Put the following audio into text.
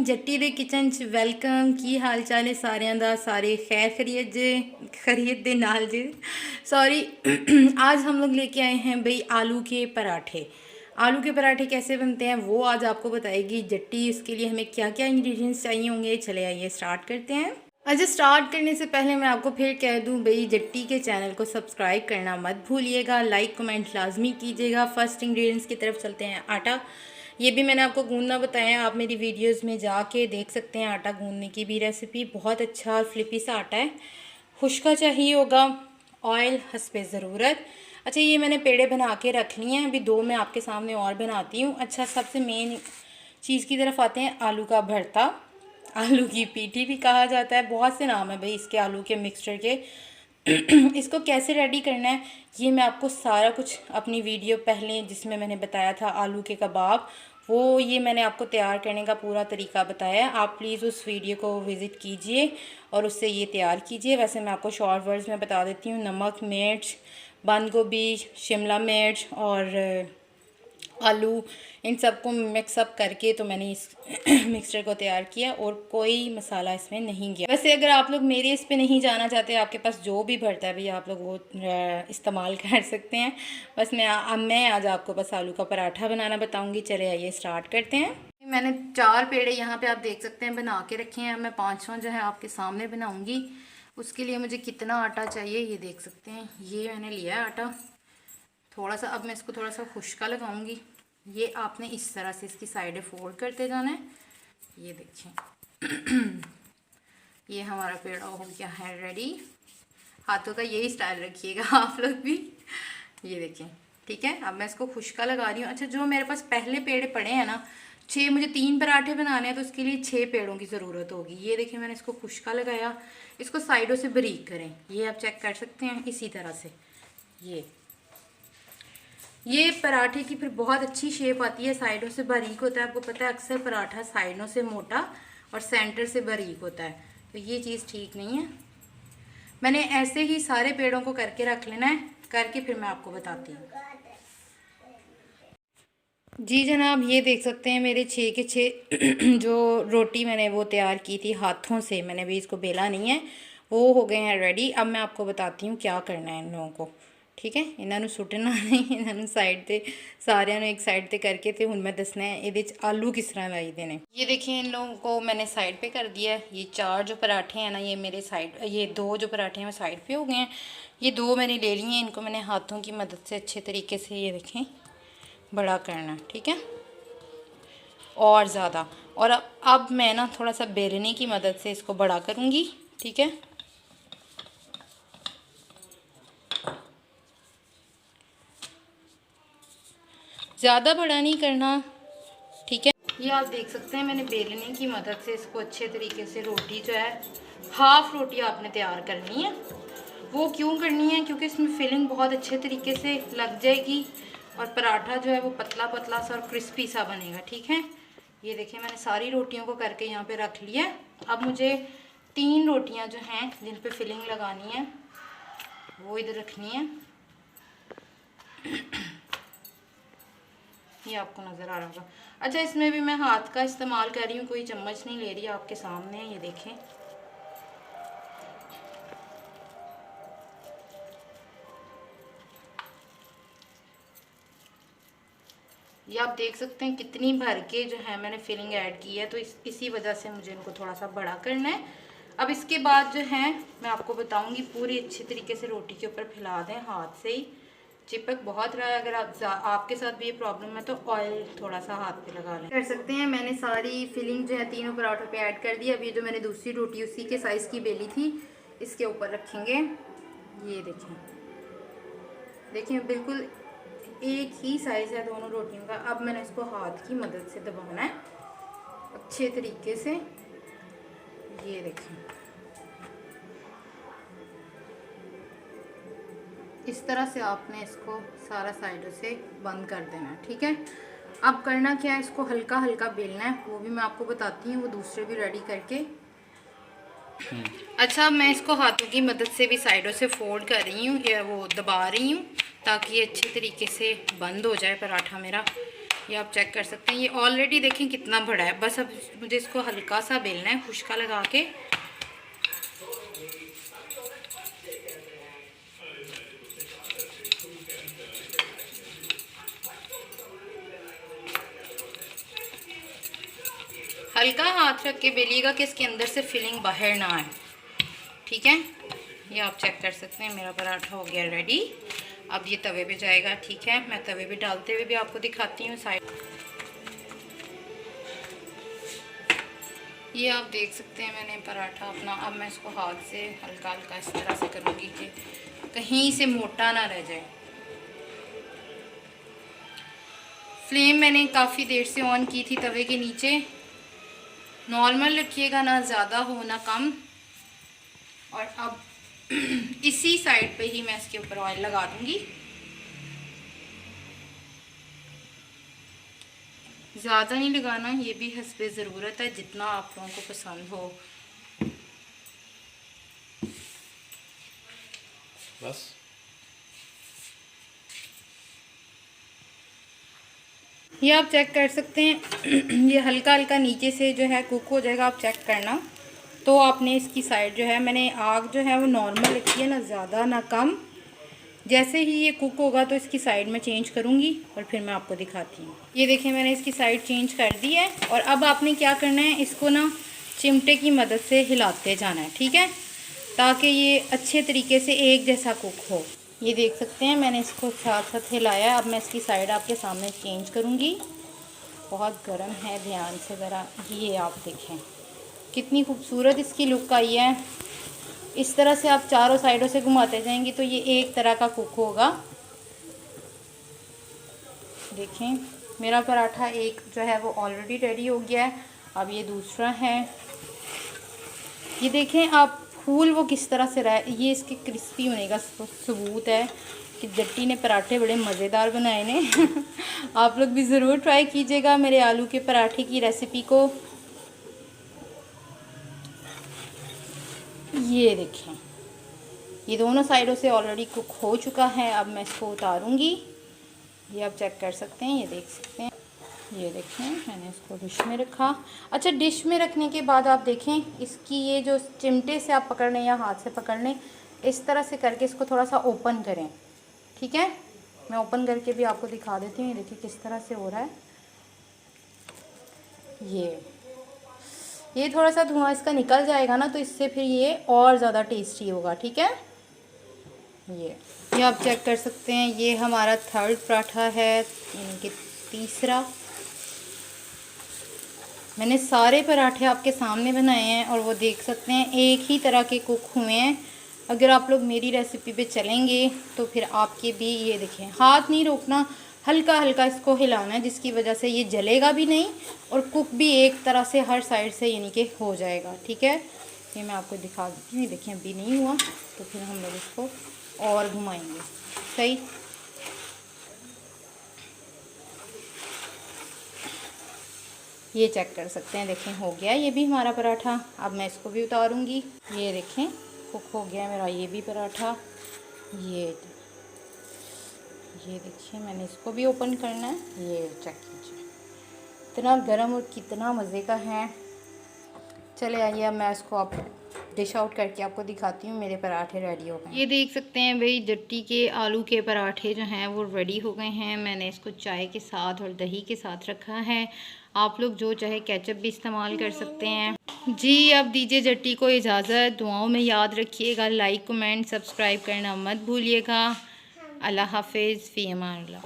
जट्टी दे kitchen च welcome. की हाल चाल है सारिਆਂ ਦਾ? सारे खैर खरीद दे नाल जी सॉरी। आज हम लोग लेके आए हैं भाई आलू के पराठे। आलू के पराठे कैसे बनते हैं वो आज आपको बताएगी जट्टी। इसके लिए हमें क्या क्या इंग्रेडिएंट्स चाहिए होंगे, चले आइए स्टार्ट करते हैं। अच्छा, स्टार्ट करने से पहले मैं आपको फिर कह दूं भाई जट्टी के चैनल को सब्सक्राइब करना मत भूलिएगा, लाइक कमेंट लाजमी कीजिएगा। फर्स्ट इंग्रेडिएंट्स की तरफ चलते हैं। आटा, ये भी मैंने आपको गूंदना बताया, आप मेरी वीडियोस में जाके देख सकते हैं। आटा गूंदने की भी रेसिपी बहुत अच्छा और फ्लिपी सा आटा है। खुश्का चाहिए होगा, ऑयल हस्बे ज़रूरत। अच्छा, ये मैंने पेड़े बना के रख लिए हैं, अभी दो मैं आपके सामने और बनाती हूँ। अच्छा, सबसे मेन चीज़ की तरफ आते हैं, आलू का भरता। आलू की पीठी भी कहा जाता है, बहुत से नाम है भाई इसके आलू के मिक्सचर के। इसको कैसे रेडी करना है ये मैं आपको सारा कुछ अपनी वीडियो पहले जिसमें मैंने बताया था आलू के कबाब, वो ये मैंने आपको तैयार करने का पूरा तरीका बताया है। आप प्लीज़ उस वीडियो को विज़िट कीजिए और उससे ये तैयार कीजिए। वैसे मैं आपको शॉर्ट वर्ड्स में बता देती हूँ। नमक, मिर्च, बंद गोभी, शिमला मिर्च और आलू, इन सबको मिक्सअप करके तो मैंने इस मिक्सचर को तैयार किया और कोई मसाला इसमें नहीं गया। वैसे अगर आप लोग मेरे इस पे नहीं जाना चाहते, आपके पास जो भी भरता है भैया आप लोग वो इस्तेमाल कर सकते हैं। बस मैं आज आपको बस आलू का पराठा बनाना बताऊंगी। चले आइए स्टार्ट करते हैं। मैंने 4 पेड़े यहाँ पे आप देख सकते हैं बना के रखे हैं। मैं 5वां जो है आपके सामने बनाऊँगी। उसके लिए मुझे कितना आटा चाहिए ये देख सकते हैं। ये मैंने लिया है आटा थोड़ा सा। अब मैं इसको थोड़ा सा खुश्का लगाऊंगी। ये आपने इस तरह से इसकी साइडें फोल्ड करते जाना है। ये देखिए ये हमारा पेड़ा हो गया है रेडी। हाथों का यही स्टाइल रखिएगा आप लोग भी। ये देखिए, ठीक है। अब मैं इसको खुश्का लगा रही हूँ। अच्छा, जो मेरे पास पहले पेड़े पड़े हैं ना, 6, मुझे 3 पराठे बनाने हैं तो उसके लिए 6 पेड़ों की ज़रूरत होगी। ये देखिए मैंने इसको खुश्का लगाया। इसको साइडों से बारीक करें, ये आप चेक कर सकते हैं इसी तरह से। ये पराठे की फिर बहुत अच्छी शेप आती है, साइडों से बारीक होता है। आपको पता है अक्सर पराठा साइडों से मोटा और सेंटर से बारीक होता है, तो ये चीज़ ठीक नहीं है। मैंने ऐसे ही सारे पेड़ों को करके रख लेना है, करके फिर मैं आपको बताती हूँ। जी जनाब, ये देख सकते हैं मेरे 6 के 6 जो रोटी मैंने वो तैयार की थी हाथों से, मैंने भी इसको बेला नहीं है, वो हो गए हैं रेडी। अब मैं आपको बताती हूँ क्या करना है इन लोगों को, ठीक है। इन्होंने सुटना नहीं, इन्होंने साइड से सारिया एक साइड से करके थे। हुण मैं दसना है ये आलू किस तरह लाई देने। ये देखिए इन लोगों को मैंने साइड पे कर दिया है। ये 4 जो पराठे हैं ना, ये मेरे साइड, ये 2 जो पराठे हैं वो साइड पे हो गए हैं। ये 2 मैंने ले लिए हैं, इनको मैंने हाथों की मदद से अच्छे तरीके से ये देखें बड़ा करना है, ठीक है, और ज़्यादा। और अब मैं ना थोड़ा सा बेलने की मदद से इसको बड़ा करूँगी, ठीक है। ज़्यादा बड़ा नहीं करना, ठीक है। ये आप देख सकते हैं मैंने बेलने की मदद से इसको अच्छे तरीके से, रोटी जो है हाफ रोटी आपने तैयार करनी है। वो क्यों करनी है? क्योंकि इसमें फिलिंग बहुत अच्छे तरीके से लग जाएगी और पराठा जो है वो पतला पतला सा और क्रिस्पी सा बनेगा, ठीक है। ये देखिए मैंने सारी रोटियों को करके यहाँ पे रख लिया। अब मुझे 3 रोटियाँ जो हैं जिन पे फिलिंग लगानी है वो इधर रखनी है। ये आपको नज़र आ रहा होगा। अच्छा, इसमें भी मैं हाथ का इस्तेमाल कर रही हूँ, कोई चम्मच नहीं ले रही, आपके सामने है, ये देखें। ये आप देख सकते हैं कितनी भर के जो है मैंने फिलिंग ऐड की है, तो इसी वजह से मुझे इनको थोड़ा सा बड़ा करना है। अब इसके बाद जो है मैं आपको बताऊंगी, पूरी अच्छी तरीके से रोटी के ऊपर फैला दें हाथ से ही। चिपक बहुत रहा है, अगर आपके साथ भी ये प्रॉब्लम है तो ऑयल थोड़ा सा हाथ पे लगा लें, कर सकते हैं। मैंने सारी फिलिंग जो है तीनों पराठों पे ऐड कर दी। अभी जो मैंने दूसरी रोटी उसी के साइज़ की बेली थी इसके ऊपर रखेंगे। ये देखिए बिल्कुल एक ही साइज़ है दोनों रोटियों का। अब मैंने इसको हाथ की मदद से दबाना है अच्छे तरीके से। ये देखें इस तरह से आपने इसको सारा साइडों से बंद कर देना है, ठीक है। अब करना क्या है, इसको हल्का हल्का बेलना है, वो भी मैं आपको बताती हूँ, वो दूसरे भी रेडी करके। अच्छा, मैं इसको हाथों की मदद से भी साइडों से फोल्ड कर रही हूँ, या वो दबा रही हूँ ताकि ये अच्छे तरीके से बंद हो जाए पराठा मेरा। ये आप चेक कर सकते हैं, ये ऑलरेडी देखें कितना बड़ा है। बस अब मुझे इसको हल्का सा बेलना है खुश्का लगा के। हल्का हाथ रख के बेलिएगा कि इसके अंदर से फिलिंग बाहर ना आए, ठीक है। ये आप चेक कर सकते हैं मेरा पराठा हो गया रेडी। अब ये तवे पे जाएगा, ठीक है। मैं तवे पे डालते हुए भी आपको दिखाती हूँ साइड। ये आप देख सकते हैं मैंने पराठा अपना, अब मैं इसको हाथ से हल्का हल्का इस तरह से करूँगी कि कहीं से मोटा ना रह जाए। फ्लेम मैंने काफ़ी देर से ऑन की थी तवे के नीचे। नॉर्मल रखिएगा, ना ज़्यादा हो ना कम। और अब इसी साइड पे ही मैं इसके ऊपर ऑयल लगा दूंगी। ज़्यादा नहीं लगाना, ये भी हस्बे ज़रूरत है, जितना आप लोगों को पसंद हो। बस ये आप चेक कर सकते हैं ये हल्का हल्का नीचे से जो है कुक हो जाएगा, आप चेक करना। तो आपने इसकी साइड जो है, मैंने आग जो है वो नॉर्मल रखी है, ना ज़्यादा ना कम। जैसे ही ये कुक होगा तो इसकी साइड में चेंज करूँगी और फिर मैं आपको दिखाती हूँ। ये देखिए मैंने इसकी साइड चेंज कर दी है। और अब आपने क्या करना है, इसको ना चिमटे की मदद से हिलाते जाना है, ठीक है, ताकि ये अच्छे तरीके से एक जैसा कुक हो। ये देख सकते हैं मैंने इसको साथ साथ हिलाया। अब मैं इसकी साइड आपके सामने चेंज करूँगी। बहुत गर्म है, ध्यान से ज़रा। ये आप देखें कितनी खूबसूरत इसकी लुक आई है। इस तरह से आप चारों साइडों से घुमाते जाएंगे तो ये एक तरह का कुक होगा। देखें मेरा पराठा एक जो है वो ऑलरेडी रेडी हो गया है। अब ये दूसरा है। ये देखें आप फूल वो किस तरह से रहा है, ये इसके क्रिस्पी होने का सबूत है कि जट्टी ने पराठे बड़े मज़ेदार बनाए ने आप लोग भी ज़रूर ट्राई कीजिएगा मेरे आलू के पराठे की रेसिपी को। ये देखें ये दोनों साइडों से ऑलरेडी कुक हो चुका है। अब मैं इसको उतारूंगी। ये आप चेक कर सकते हैं, ये देख सकते हैं। ये देखें मैंने इसको डिश में रखा। अच्छा, डिश में रखने के बाद आप देखें इसकी ये जो चिमटे से आप पकड़ लें या हाथ से पकड़ लें, इस तरह से करके इसको थोड़ा सा ओपन करें, ठीक है। मैं ओपन करके भी आपको दिखा देती हूँ। ये देखिए किस तरह से हो रहा है। ये थोड़ा सा धुआं इसका निकल जाएगा ना, तो इससे फिर ये और ज़्यादा टेस्टी होगा, ठीक है। ये आप चेक कर सकते हैं, ये हमारा थर्ड पराठा है, यानी कि तीसरा। मैंने सारे पराठे आपके सामने बनाए हैं और वो देख सकते हैं एक ही तरह के कुक हुए हैं। अगर आप लोग मेरी रेसिपी पे चलेंगे तो फिर आपके भी, ये देखें हाथ नहीं रोकना, हल्का हल्का इसको हिलाना है, जिसकी वजह से ये जलेगा भी नहीं और कुक भी एक तरह से हर साइड से यानी कि हो जाएगा, ठीक है। ये मैं आपको दिखा देती हूँ। देखिए अभी नहीं हुआ तो फिर हम लोग इसको और घुमाएंगे, सही। ये चेक कर सकते हैं, देखें हो गया ये भी हमारा पराठा। अब मैं इसको भी उतारूंगी। ये देखें कुक हो गया मेरा ये भी पराठा। ये देखिए मैंने इसको भी ओपन करना है। ये चेक कीजिए इतना गर्म और कितना मज़े का है। चले आइए अब मैं इसको आप डिश आउट करके आपको दिखाती हूँ। मेरे पराठे रेडी हो गए। ये देख सकते हैं भाई, जट्टी के आलू के पराठे जो हैं वो रेडी हो गए हैं। मैंने इसको चाय के साथ और दही के साथ रखा है। आप लोग जो चाहे केचप भी इस्तेमाल कर सकते हैं। जी अब दीजिए जट्टी को इजाज़त। दुआओं में याद रखिएगा, लाइक कमेंट सब्सक्राइब करना मत भूलिएगा। अल्लाह हाफिज़, फ़ी अमान अल्लाह।